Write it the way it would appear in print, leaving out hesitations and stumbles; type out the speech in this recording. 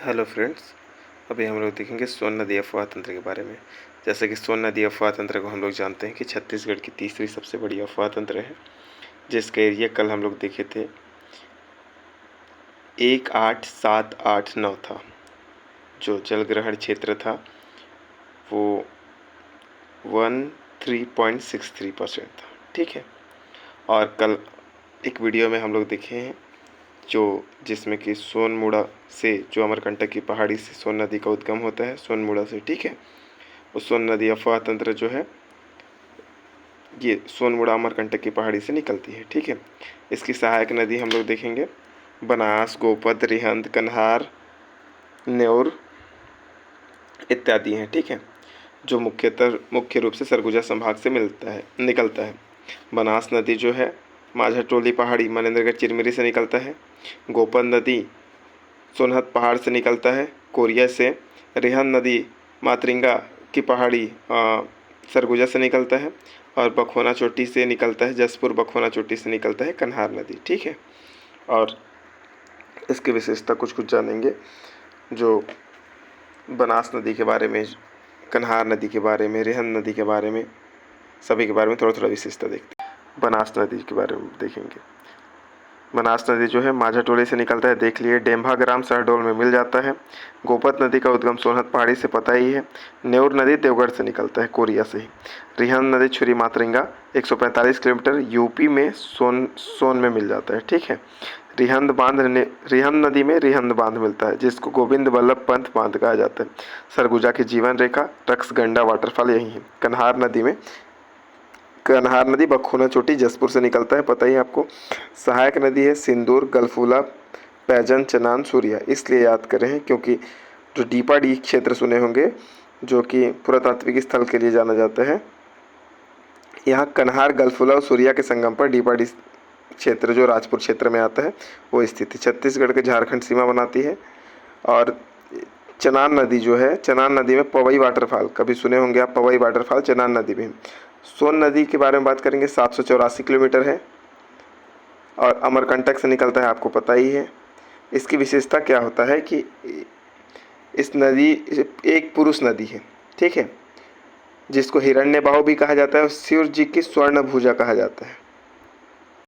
Hello friends, अभी हम लोग देखेंगे सोन नदी अफवाह तंत्र के बारे में। जैसे कि सोन नदी अफवाह तंत्र को हम लोग जानते हैं कि छत्तीसगढ़ की तीसरी सबसे बड़ी अफवाह तंत्र है, जिसका एरिया कल हम लोग देखे थे 18789 था। जो जलग्रहण क्षेत्र था वो 13.63% था। ठीक है, और कल एक वीडियो में हम लोग देखे हैं जिसमें कि सोनमुड़ा से, जो अमरकंटक की पहाड़ी से सोन नदी का उद्गम होता है, सोनमुड़ा से। ठीक है, वो सोन नदी अफवाह तंत्र जो है ये सोनमुड़ा अमरकंटक की पहाड़ी से निकलती है। ठीक है, इसकी सहायक नदी हम लोग देखेंगे बनास, गोपद, रिहंद, कन्हार, न्योर इत्यादि हैं। ठीक है, जो मुख्य रूप से सरगुजा संभाग से निकलता है। बनास नदी जो है माझाटोली पहाड़ी, मनेन्द्रगढ़, चिरमिरी से निकलता है। गोपद नदी सोनहत पहाड़ से निकलता है, कोरिया से। रिहंद नदी मातरिंगा की पहाड़ी सरगुजा से निकलता है। और बखोना चोटी से निकलता है, जसपुर बखोना चोटी से निकलता है कन्हार नदी। ठीक है, और इसकी विशेषता कुछ जानेंगे, जो बनास नदी के बारे में, कन्हार नदी के बारे में, रिहंद नदी के बारे में, सभी के बारे में थोड़ा विशेषता देखते हैं। बनास नदी के बारे में देखेंगे। बनास नदी जो है माझाटोली से निकलता है, देख लिए। डेम्भा ग्राम शहडोल में मिल जाता है। गोपत नदी का उद्गम सोनहत पहाड़ी से पता ही है। न्योर नदी देवगढ़ से निकलता है, कोरिया से ही। रिहंद नदी छुरी मातरिंगा 145 किलोमीटर यूपी में सोन में मिल जाता है। ठीक है, रिहंद नदी में रिहंद बांध मिलता है, जिसको गोविंद वल्लभ पंत बांध कहा जाता है। सरगुजा की जीवन रेखा, टक्सगंडा वाटरफॉल यही है। कन्हार नदी बखोना चोटी जसपुर से निकलता है, पता ही आपको। सहायक नदी है सिंदूर, गलफूला, पैजन, चनान, सूर्या। इसलिए याद करें हैं क्योंकि जो डीपाडी क्षेत्र सुने होंगे, जो कि पुरातात्विक स्थल के लिए जाना जाता है, यहाँ कन्हार, गलफूला और सूर्या के संगम पर डीपाडी क्षेत्र, जो राजपुर क्षेत्र में आता है, वो स्थित है। छत्तीसगढ़ के झारखंड सीमा बनाती है। और चनान नदी जो है, चनान नदी में पवई वाटरफॉल, कभी सुने होंगे आप, पवई वाटरफॉल चनान नदी में। सोन नदी के बारे में बात करेंगे, 784 किलोमीटर है और अमरकंटक से निकलता है, आपको पता ही है। इसकी विशेषता क्या होता है कि इस नदी एक पुरुष नदी है। ठीक है, जिसको हिरण्यबाहु भी कहा जाता है और शिव जी की स्वर्ण भुजा कहा जाता है।